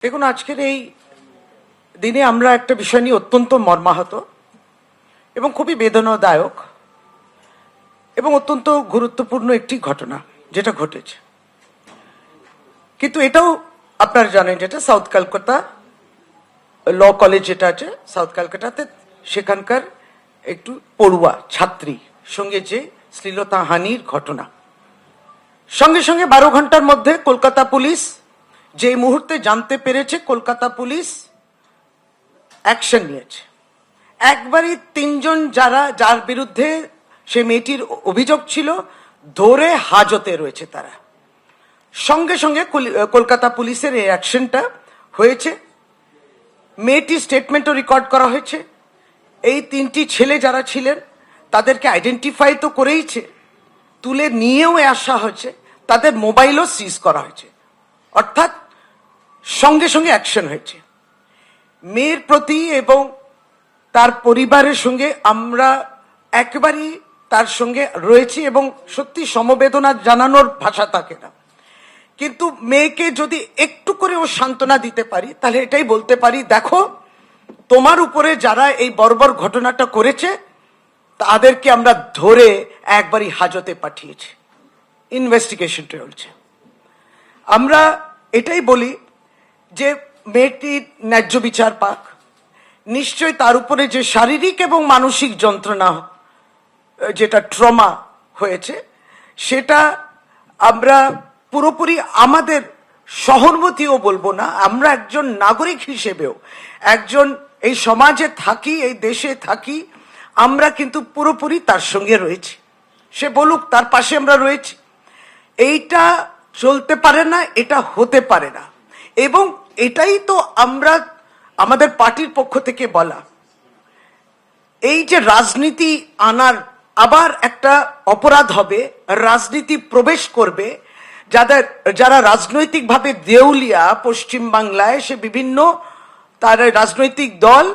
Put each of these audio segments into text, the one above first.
দেখুন, আজকের এই দিনে আমরা একটা বিষয় নিয়ে অত্যন্ত মর্মাহত এবং খুবই বেদনাদায়ক এবং অত্যন্ত গুরুত্বপূর্ণ একটি ঘটনা যেটা ঘটেছে। কিন্তু এটাও আপনারা জানেন, যেটা সাউথ কলকাতা ল কলেজ যেটা আছে সাউথ কলকাতাতে, সেখানকার একটু পড়ুয়া ছাত্রী সঙ্গে যে শ্লীলতাহানির ঘটনা, সঙ্গে সঙ্গে 12 ঘন্টার মধ্যে কলকাতা পুলিশ যে মুহূর্তে জানতে পেরেছে, কলকাতা পুলিশ অ্যাকশন নিয়েছে। একবারই 3 জন যার বিরুদ্ধে সে মেয়েটির অভিযোগ ছিল ধরে হাজতে রয়েছে তারা। সঙ্গে সঙ্গে কলকাতা পুলিশের এই অ্যাকশনটা হয়েছে। মেয়েটির স্টেটমেন্টও রেকর্ড করা হয়েছে। এই 3টি ছেলে যারা ছিলেন তাদেরকে আইডেন্টিফাই তো করেইছে, তুলে নিয়েও আসা হয়েছে, তাদের মোবাইলও সিজ করা হয়েছে। অর্থাৎ সঙ্গে সঙ্গে অ্যাকশন হয়েছে। মেয়ের প্রতি এবং তার পরিবারের সঙ্গে আমরা একেবারেই তার সঙ্গে রয়েছি এবং সত্যি সমবেদনা জানানোর ভাষা থাকে না। কিন্তু মেয়েকে যদি একটু করে ও সান্ত্বনা দিতে পারি, তাহলে এটাই বলতে পারি, দেখো তোমার উপরে যারা এই বর্বর ঘটনাটা করেছে তাদেরকে আমরা ধরে একবারই হাজতে পাঠিয়েছি, ইনভেস্টিগেশন চলছে। আমরা এটাই বলি যে মেয়েটির ন্যায্য বিচার পাক। নিশ্চয় তার উপরে যে শারীরিক এবং মানসিক যন্ত্রণা, যেটা ট্রমা হয়েছে, সেটা আমরা পুরোপুরি আমাদের সহানুভূতিও বলবো না, আমরা একজন নাগরিক হিসেবেও, একজন এই সমাজে থাকি, এই দেশে থাকি, আমরা কিন্তু পুরোপুরি তার সঙ্গে রয়েছি। সে বলুক, তার পাশে আমরা রয়েছি। এইটা চলতে পারে না, এটা হতে পারে না। এবং এটাই তো আমরা আমাদের পার্টির পক্ষ থেকে বলা, এই যে রাজনীতি আনার আবার একটা অপরাধ হবে, রাজনীতি প্রবেশ করবে, যারা রাজনৈতিকভাবে দেউলিয়া পশ্চিম বাংলায়, সে বিভিন্ন তার রাজনৈতিক দল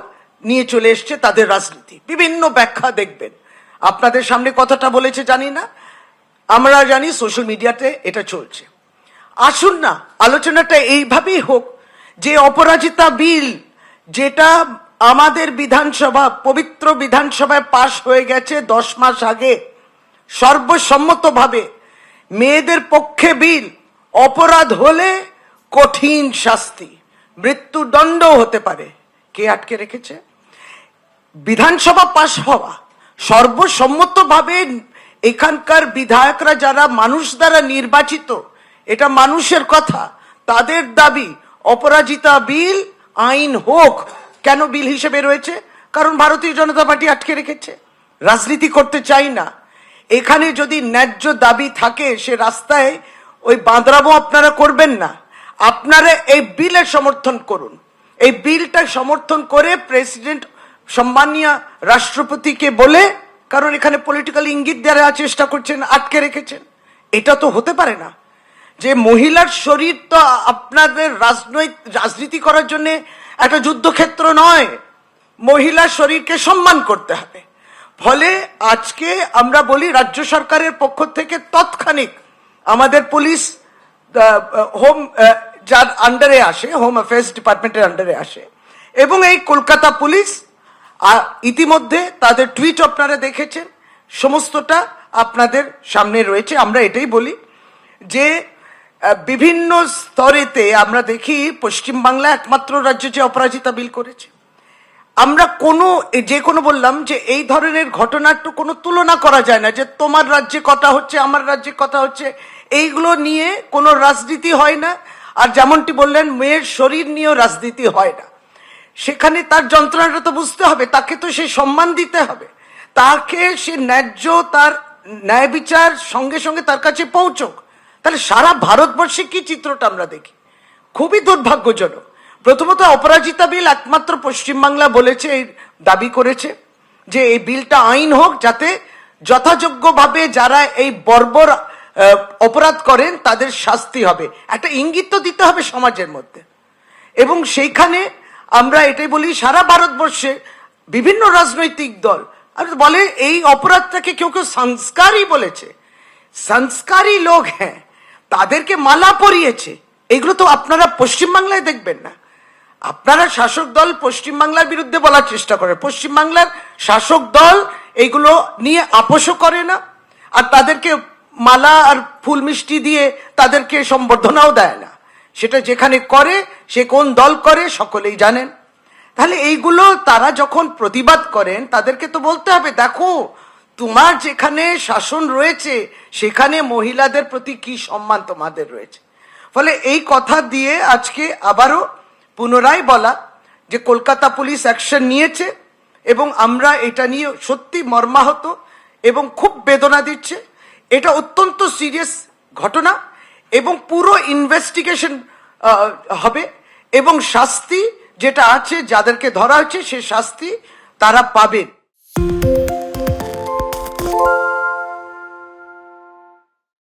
নিয়ে চলে এসছে তাদের রাজনীতি, বিভিন্ন ব্যাখ্যা দেখবেন। আপনাদের সামনে কথাটা বলেছে জানি না, আমরা জানি সোশ্যাল মিডিয়াতে এটা চলছে। আসুন না, আলোচনাটা এইভাবেই হোক যে অপরাজিতা বিল, যেটা আমাদের বিধানসভা, পবিত্র বিধানসভায় পাশ হয়ে গেছে 10 মাস আগে সর্বসম্মতভাবে, মেয়েদের পক্ষে বিল, অপরাধ হলে কঠিন শাস্তি, মৃত্যুদণ্ড হতে পারে। কে আটকে রেখেছে? বিধানসভা পাশ হওয়া সর্বসম্মতভাবে, এখানকার বিধায়করা যারা মানুষ দ্বারা নির্বাচিত, এটা মানুষের কথা, তাদের দাবি অপরাজিতা বিল আইন হোক। কেন বিল হিসেবে রয়েছে? কারণ ভারতীয় জনতা পার্টি আটকে রেখেছে। রাজনীতি করতে চাই না। এখানে যদি ন্যায্য দাবি থাকে, সে রাস্তায় ওই বাঁদরামো আপনারা করবেন না, আপনারা এই বিলের সমর্থন করুন। এই বিলটা সমর্থন করে প্রেসিডেন্ট, সম্মানীয় রাষ্ট্রপতিকে বলে, কারণ এখানে পলিটিক্যাল ইঙ্গিত দেওয়ার চেষ্টা করছেন, আটকে রেখেছেন। এটা তো হতে পারে না যে মহিলার শরীর তো আপনাদের রাজনীতি করার জন্য একটা যুদ্ধক্ষেত্র নয়। মহিলার শরীরকে সম্মান করতে হবে। ফলে আজকে আমরা বলি, রাজ্য সরকারের পক্ষ থেকে তৎক্ষণিক আমাদের পুলিশ, হোম যার আন্ডারে আসে, হোম অ্যাফেয়ার্স ডিপার্টমেন্টের আন্ডারে আসে, এবং এই কলকাতা পুলিশ ইতিমধ্যে তাদের টুইট আপনারা দেখেছেন, সমস্তটা আপনাদের সামনে রয়েছে। আমরা এটাই বলি যে বিভিন্ন স্তরেতে আমরা দেখি, পশ্চিমবাংলা একমাত্র রাজ্য যে অপরাজিতা বিল করেছে। আমরা যে কোনো বললাম যে এই ধরনের ঘটনার তো কোনো তুলনা করা যায় না, যে তোমার রাজ্যে কথা হচ্ছে, আমার রাজ্যে কথা হচ্ছে, এইগুলো নিয়ে কোনো রাজনীতি হয় না। আর যেমনটি বললেন, মেয়ের শরীর নিয়েও রাজনীতি হয় না। সেখানে তার যন্ত্রণাটা তো বুঝতে হবে, তাকে তো সে সম্মান দিতে হবে, তাকে সে ন্যায্য, তার ন্যায় বিচার সঙ্গে সঙ্গে তার কাছে পৌঁছক। তাহলে সারা ভারতবর্ষে কি চিত্রটা আমরা দেখি, খুবই দুর্ভাগ্যজনক। প্রথমত, অপরাজিতা বিল একমাত্র পশ্চিমবাংলা বলেছে, এই দাবি করেছে যে এই বিলটা আইন হোক, যাতে যথাযোগ্যভাবে যারা এই বর্বর অপরাধ করেন তাদের শাস্তি হবে। একটা ইঙ্গিত তো দিতে হবে সমাজের মধ্যে। এবং সেইখানে আমরা এটাই বলি, সারা ভারতবর্ষে বিভিন্ন রাজনৈতিক দল আর বলে এই অপরাধটাকে কেউ কেউ সংস্কারই বলেছে। সংস্কারী লোক হ্যাঁ, তাদেরকে মালা পরিয়েছে, এইগুলো তো আপনারা পশ্চিমবাংলায় দেখবেন না। আপনারা শাসক দল পশ্চিমবাংলার বিরুদ্ধে বলার চেষ্টা করে, পশ্চিমবাংলার শাসক দল এইগুলো নিয়ে আপোষও করে না, আর তাদেরকে মালা আর ফুল মিষ্টি দিয়ে তাদেরকে সম্বর্ধনাও দেয় না। সেটা যেখানে করে, সে কোন দল করে সকলেই জানেন। তাহলে এইগুলো তারা যখন প্রতিবাদ করেন, তাদেরকে তো বলতে হবে, দেখো তোমার যেখানে শাসন রয়েছে সেখানে মহিলাদের প্রতি কি সম্মান তোমাদের রয়েছে। ফলে এই কথা দিয়ে আজকে আবারও পুনরায় বলা যে কলকাতা পুলিশ অ্যাকশন নিয়েছে এবং আমরা এটা নিয়ে সত্যি মর্মাহত এবং খুব বেদনা দিচ্ছে। এটা অত্যন্ত সিরিয়াস ঘটনা এবং পুরো ইনভেস্টিগেশন হবে এবং শাস্তি যেটা আছে, যাদেরকে ধরা হয়েছে সে শাস্তি তারা পাবেন।